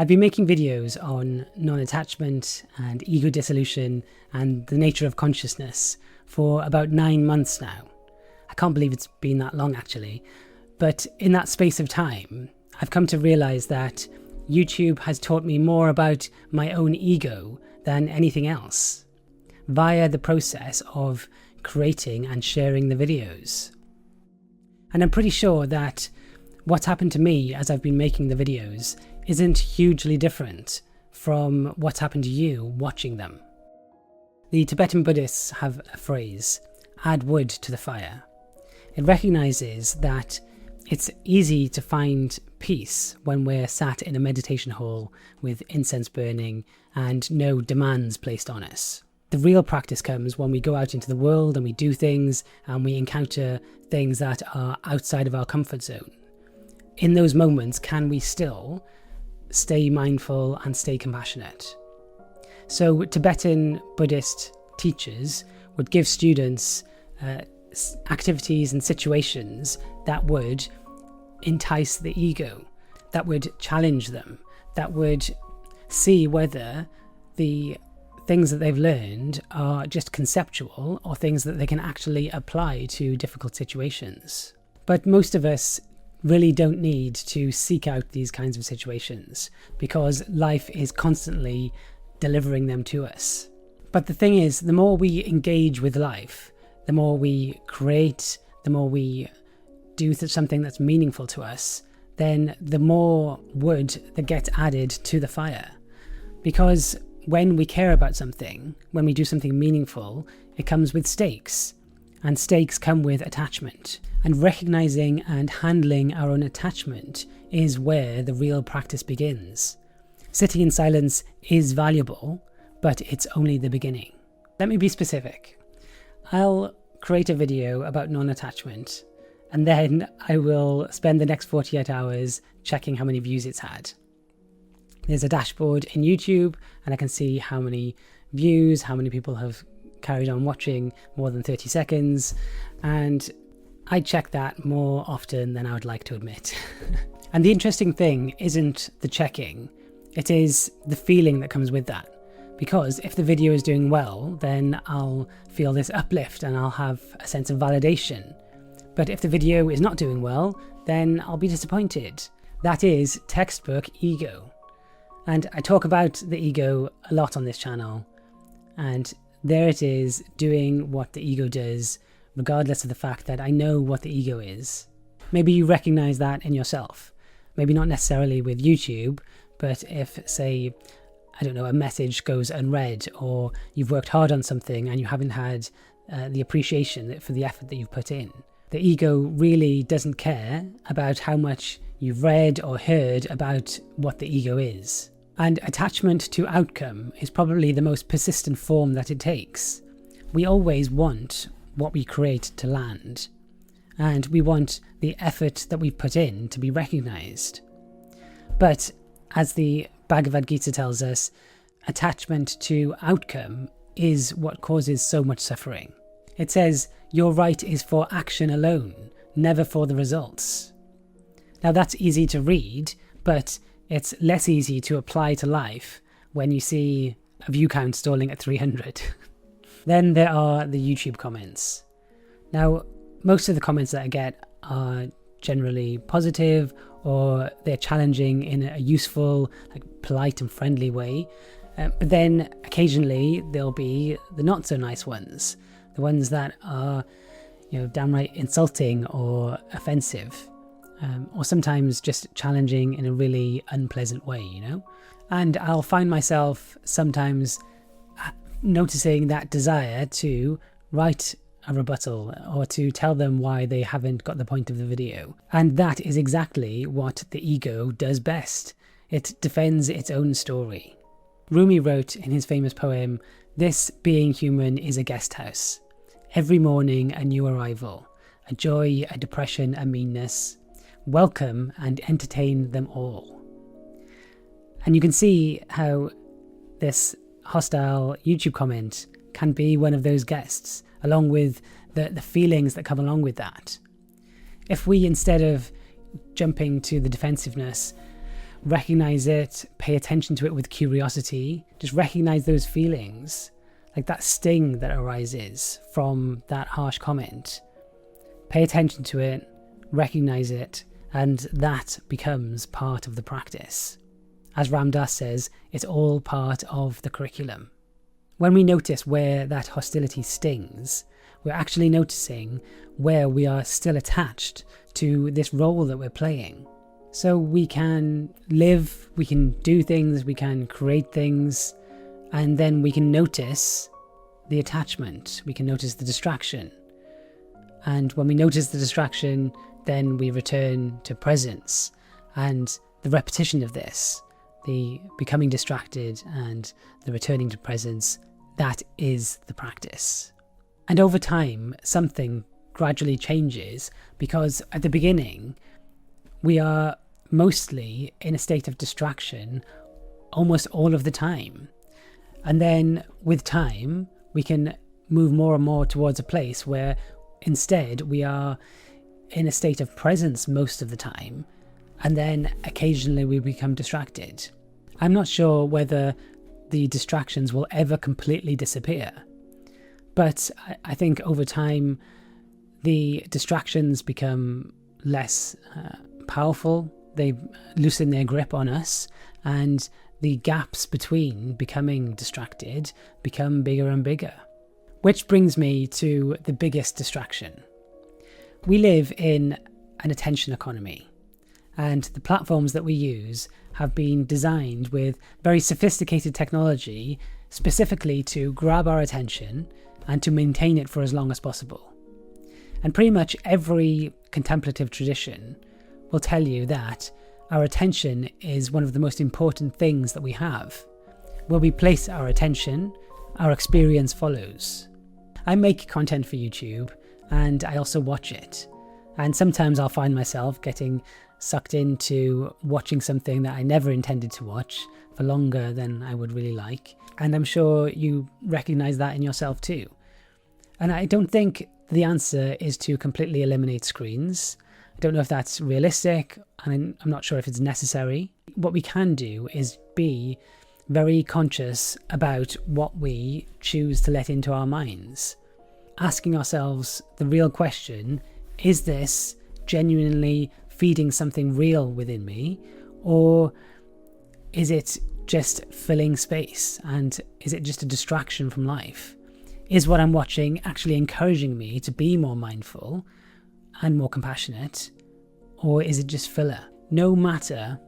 I've been making videos on non-attachment and ego dissolution and the nature of consciousness for about 9 months now. I can't believe it's been that long actually, but in that space of time, I've come to realize that YouTube has taught me more about my own ego than anything else, via the process of creating and sharing the videos. And I'm pretty sure that what's happened to me as I've been making the videos isn't hugely different from what's happened to you watching them. The Tibetan Buddhists have a phrase, add wood to the fire. It recognizes that it's easy to find peace when we're sat in a meditation hall with incense burning and no demands placed on us. The real practice comes when we go out into the world and we do things and we encounter things that are outside of our comfort zone. In those moments, can we still stay mindful and stay compassionate? So Tibetan Buddhist teachers would give students activities and situations that would entice the ego, that would challenge them, that would see whether the things that they've learned are just conceptual or things that they can actually apply to difficult situations. But most of us really don't need to seek out these kinds of situations because life is constantly delivering them to us. But the thing is, the more we engage with life, the more we create, the more we do something that's meaningful to us, then the more wood that gets added to the fire. Because when we care about something, when we do something meaningful, it comes with stakes. And stakes come with attachment. And recognizing and handling our own attachment is where the real practice begins. Sitting in silence is valuable, but it's only the beginning. Let me be specific. I'll create a video about non-attachment, and then I will spend the next 48 hours checking how many views it's had. There's a dashboard in YouTube, and I can see how many views, how many people have carried on watching more than 30 seconds, and I check that more often than I would like to admit. And the interesting thing isn't the checking, it is the feeling that comes with that. Because if the video is doing well, then I'll feel this uplift and I'll have a sense of validation. But if the video is not doing well, then I'll be disappointed. That is textbook ego. And I talk about the ego a lot on this channel, and there it is, doing what the ego does, regardless of the fact that I know what the ego is. Maybe you recognize that in yourself. Maybe not necessarily with YouTube, but if, say, I don't know, a message goes unread, or you've worked hard on something and you haven't had the appreciation for the effort that you've put in. The ego really doesn't care about how much you've read or heard about what the ego is. And attachment to outcome is probably the most persistent form that it takes. We always want what we create to land, and we want the effort that we've put in to be recognized. But as the Bhagavad Gita tells us, attachment to outcome is what causes so much suffering. It says, your right is for action alone, never for the results. Now that's easy to read, but it's less easy to apply to life when you see a view count stalling at 300. Then there are the YouTube comments. Now, most of the comments that I get are generally positive, or they're challenging in a useful, polite and friendly way. But then occasionally there'll be the not so nice ones, the ones that are, downright insulting or offensive. Or sometimes just challenging in a really unpleasant way, And I'll find myself sometimes noticing that desire to write a rebuttal or to tell them why they haven't got the point of the video. And that is exactly what the ego does best. It defends its own story. Rumi wrote in his famous poem, "This being human is a guest house. Every morning a new arrival, a joy, a depression, a meanness. Welcome and entertain them all." And you can see how this hostile YouTube comment can be one of those guests, along with the feelings that come along with that. If we, instead of jumping to the defensiveness, recognize it, pay attention to it with curiosity, just recognize those feelings, like that sting that arises from that harsh comment. Pay attention to it, recognize it, and that becomes part of the practice. As Ram Dass says, it's all part of the curriculum. When we notice where that hostility stings, we're actually noticing where we are still attached to this role that we're playing. So we can live, we can do things, we can create things, and then we can notice the attachment, we can notice the distraction. And when we notice the distraction, then we return to presence. And the repetition of this, the becoming distracted and the returning to presence, that is the practice. And over time, something gradually changes, because at the beginning, we are mostly in a state of distraction almost all of the time. And then with time, we can move more and more towards a place where instead we are in a state of presence most of the time, and then occasionally we become distracted. I'm not sure whether the distractions will ever completely disappear, but I think over time the distractions become less powerful, they loosen their grip on us, and the gaps between becoming distracted become bigger and bigger. Which brings me to the biggest distraction. We live in an attention economy, and the platforms that we use have been designed with very sophisticated technology specifically to grab our attention and to maintain it for as long as possible. And pretty much every contemplative tradition will tell you that our attention is one of the most important things that we have. Where we place our attention, our experience follows. I make content for YouTube, and I also watch it. And sometimes I'll find myself getting sucked into watching something that I never intended to watch for longer than I would really like. And I'm sure you recognize that in yourself too. And I don't think the answer is to completely eliminate screens. I don't know if that's realistic, and I'm not sure if it's necessary. What we can do is be very conscious about what we choose to let into our minds. Asking ourselves the real question, is this genuinely feeding something real within me, or is it just filling space, and is it just a distraction from life? Is what I'm watching actually encouraging me to be more mindful and more compassionate, or is it just filler? No matter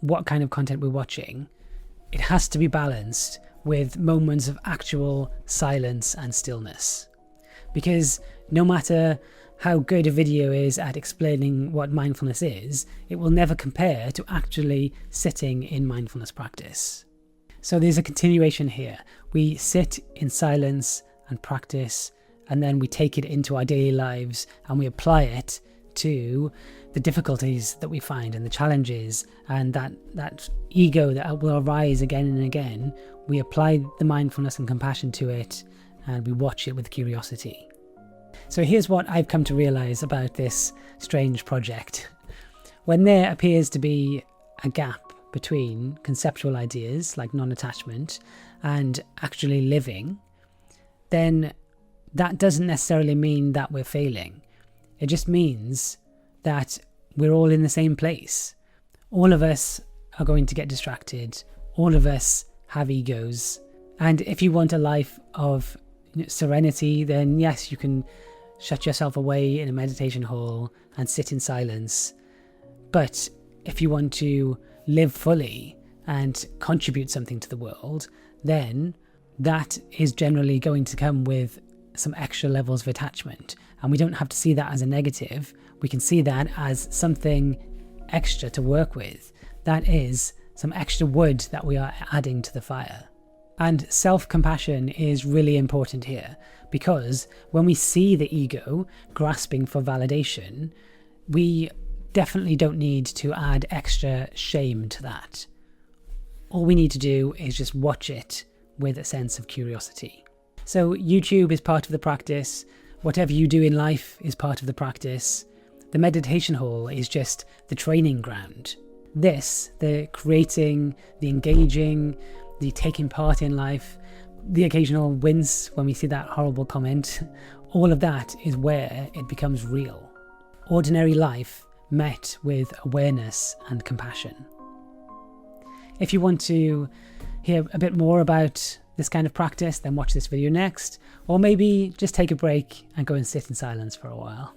what kind of content we're watching, it has to be balanced with moments of actual silence and stillness. Because no matter how good a video is at explaining what mindfulness is, it will never compare to actually sitting in mindfulness practice. So there's a continuation here. We sit in silence and practice, and then we take it into our daily lives and we apply it to the difficulties that we find and the challenges and that ego that will arise again and again. We apply the mindfulness and compassion to it, and we watch it with curiosity. So here's what I've come to realize about this strange project. When there appears to be a gap between conceptual ideas like non-attachment and actually living, then that doesn't necessarily mean that we're failing. It just means that we're all in the same place. All of us are going to get distracted. All of us have egos. And if you want a life of serenity, then yes, you can shut yourself away in a meditation hall and sit in silence. But if you want to live fully and contribute something to the world, then that is generally going to come with some extra levels of attachment. And we don't have to see that as a negative. We can see that as something extra to work with. That is some extra wood that we are adding to the fire. And self-compassion is really important here, because when we see the ego grasping for validation, we definitely don't need to add extra shame to that. All we need to do is just watch it with a sense of curiosity. So YouTube is part of the practice. Whatever you do in life is part of the practice. The meditation hall is just the training ground. This, the creating, the engaging, the taking part in life, the occasional wince when we see that horrible comment, all of that is where it becomes real. Ordinary life met with awareness and compassion. If you want to hear a bit more about this kind of practice, then watch this video next, or maybe just take a break and go and sit in silence for a while.